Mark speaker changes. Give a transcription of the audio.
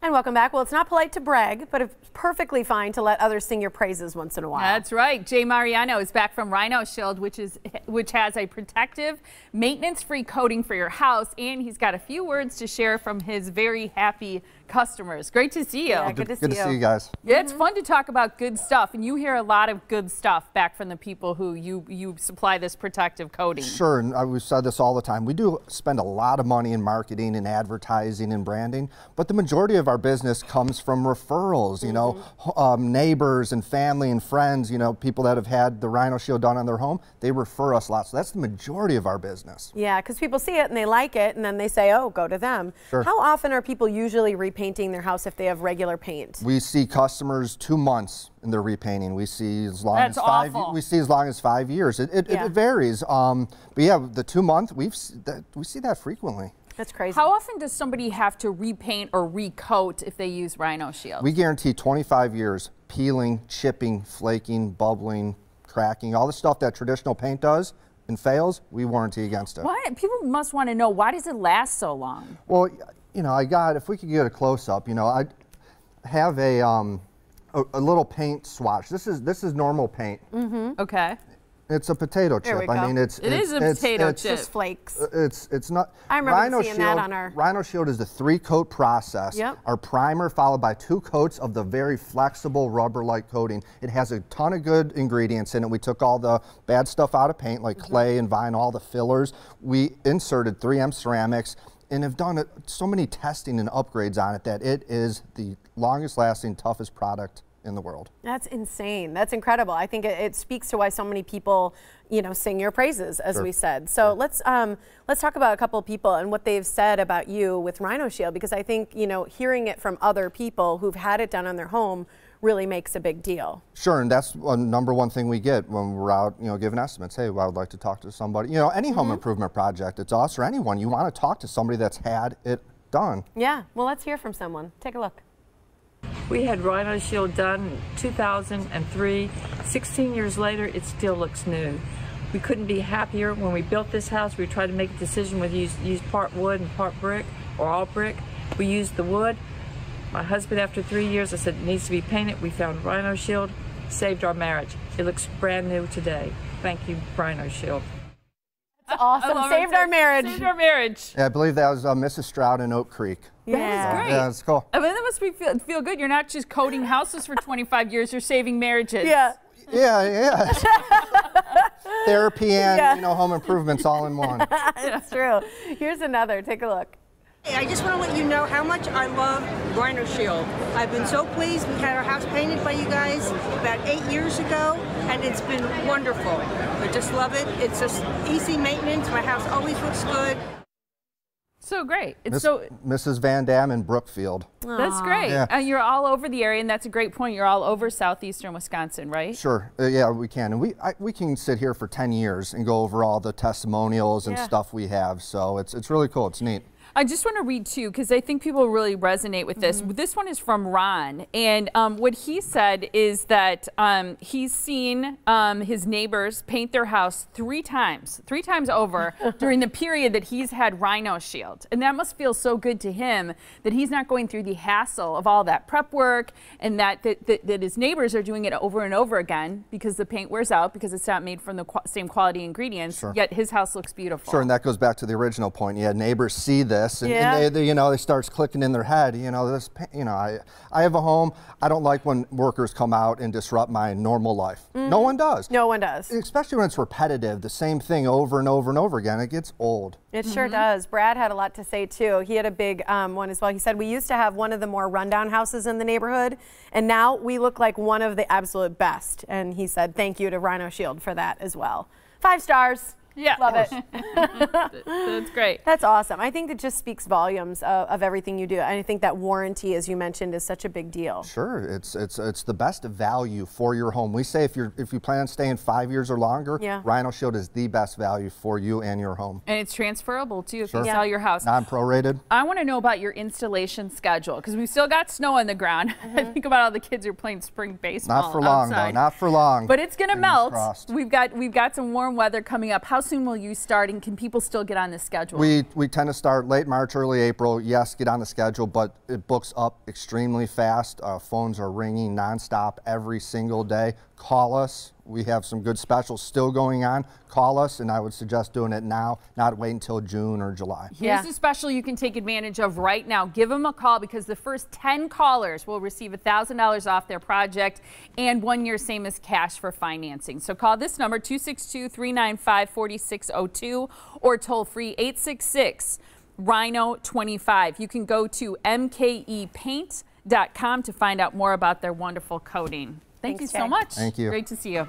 Speaker 1: And welcome back. Well, it's not polite to brag, but it's perfectly fine to let others sing your praises once in a while.
Speaker 2: That's right. Jay Mariano is back from Rhino Shield, which has a protective, maintenance-free coating for your house, and he's got a few words to share from his very happy customers. Great to see you.
Speaker 1: Yeah, good to see
Speaker 3: you guys.
Speaker 2: Yeah, it's fun to talk about good stuff, and you hear a lot of good stuff back from the people who you supply this protective coating.
Speaker 3: Sure, and we've said this all the time. We do spend a lot of money in marketing and advertising and branding, but the majority of our business comes from referrals, you know, neighbors and family and friends, you know, people that have had the Rhino Shield done on their home, they refer us a lot. So that's the majority of our business.
Speaker 1: Yeah, because people see it and they like it, and then they say, oh, go to them.
Speaker 3: Sure.
Speaker 1: How often are people usually repainting their house if they have regular paint?
Speaker 3: We see customers 2 months in their repainting. We see as long as as long as 5 years. It varies. But yeah, the 2 month we see that frequently.
Speaker 1: That's crazy.
Speaker 2: How often does somebody have to repaint or recoat if they use Rhino Shield?
Speaker 3: We guarantee 25 years, peeling, chipping, flaking, bubbling, cracking, all the stuff that traditional paint does and fails, we warranty against it.
Speaker 2: Why? People must want to know, why does it last so long?
Speaker 3: Well, you know, if we could get a close-up, you know, I have a little paint swatch. This is normal paint.
Speaker 2: Okay.
Speaker 3: It's a potato chip.
Speaker 1: There we go.
Speaker 3: I mean,
Speaker 2: it is a potato chip.
Speaker 1: Just flakes.
Speaker 3: It's not.
Speaker 1: I remember seeing that on our
Speaker 3: Rhino Shield is a 3-coat process.
Speaker 1: Yep.
Speaker 3: Our primer followed by 2 coats of the very flexible rubber-like coating. It has a ton of good ingredients in it. We took all the bad stuff out of paint, like clay and vinyl, all the fillers. We inserted 3M ceramics and have done so many testing and upgrades on it that it is the longest-lasting, toughest product in the world.
Speaker 1: That's insane. That's incredible. I think it speaks to why so many people, you know, sing your praises, as we said. So let's talk about a couple of people and what they've said about you with Rhino Shield, because I think, you know, hearing it from other people who've had it done on their home really makes a big deal.
Speaker 3: Sure, and that's the #1 thing we get when we're out, you know, giving estimates. Hey, well, I would like to talk to somebody. You know, any home improvement project, it's us or anyone. You want to talk to somebody that's had it done.
Speaker 1: Yeah. Well, let's hear from someone. Take a look.
Speaker 4: We had Rhino Shield done in 2003. 16 years later, it still looks new. We couldn't be happier. When we built this house, we tried to make a decision whether to use part wood and part brick or all brick. We used the wood. My husband, after 3 years, I said it needs to be painted. We found Rhino Shield, saved our marriage. It looks brand new today. Thank you, Rhino Shield.
Speaker 1: That's awesome. Saved our marriage.
Speaker 2: Saved our marriage.
Speaker 3: Yeah, I believe that was Mrs. Stroud in Oak Creek.
Speaker 1: Yeah.
Speaker 2: That's great.
Speaker 3: Yeah, it's cool.
Speaker 2: I mean, that must feel good. You're not just coating houses for 25 years, you're saving marriages.
Speaker 1: Yeah.
Speaker 3: Yeah. Therapy and, you know, home improvements all in one.
Speaker 1: It's true. Here's another. Take a look.
Speaker 5: I just want to let you know how much I love Rhino Shield. I've been so pleased. We had our house painted by you guys about 8 years ago, and it's been wonderful. I just love it. It's just easy maintenance. My house always looks good.
Speaker 2: So great. It's
Speaker 3: Mrs. Van Dam in Brookfield.
Speaker 2: That's great.
Speaker 3: Yeah.
Speaker 2: You're all over the area, and that's a great point. You're all over southeastern Wisconsin, right?
Speaker 3: Sure. Yeah, we can. And we can sit here for 10 years and go over all the testimonials and stuff we have. So it's really cool. It's neat.
Speaker 2: I just want to read two because I think people really resonate with this. This one is from Ron, and what he said is that he's seen his neighbors paint their house three times over during the period that he's had Rhino Shield, and that must feel so good to him that he's not going through the hassle of all that prep work, and that his neighbors are doing it over and over again because the paint wears out because it's not made from the same quality ingredients. Yet his house looks beautiful.
Speaker 3: Sure, and that goes back to the original point. Yeah, neighbors see this. And they, you know, they starts clicking in their head. You know, I have a home. I don't like when workers come out and disrupt my normal life. No one does.
Speaker 1: No one does.
Speaker 3: Especially when it's repetitive, the same thing over and over and over again. It gets old.
Speaker 1: It sure does. Brad had a lot to say too. He had a big one as well. He said we used to have one of the more rundown houses in the neighborhood, and now we look like one of the absolute best. And he said thank you to Rhino Shield for that as well. 5 stars.
Speaker 2: Yeah.
Speaker 1: Love it.
Speaker 2: That's great.
Speaker 1: That's awesome. I think it just speaks volumes of everything you do. And I think that warranty, as you mentioned, is such a big deal.
Speaker 3: Sure. It's the best value for your home. We say if you plan on staying 5 years or longer, Rhino Shield is the best value for you and your home.
Speaker 2: And it's transferable too if you sell your house.
Speaker 3: Non-prorated.
Speaker 2: I want to know about your installation schedule because we've still got snow on the ground. I think about all the kids who are playing spring baseball
Speaker 3: Not for long,
Speaker 2: outside.
Speaker 3: though. Not for long.
Speaker 2: But it's going to melt.
Speaker 3: Crossed.
Speaker 2: We've got some warm weather coming up. How soon will you start, and can people still get on the schedule?
Speaker 3: We tend to start late March, early April. Yes, get on the schedule, but it books up extremely fast. Phones are ringing nonstop every single day. Call us. We have some good specials still going on. Call us, and I would suggest doing it now, not wait until June or July.
Speaker 2: Here's a special you can take advantage of right now. Give them a call, because the first 10 callers will receive $1,000 off their project and 1 year same as cash for financing. So call this number, 262-395-4602, or toll free 866-RHINO-25. You can go to mkepaint.com to find out more about their wonderful coating. Thank you so much.
Speaker 3: Thank you.
Speaker 2: Great to see you.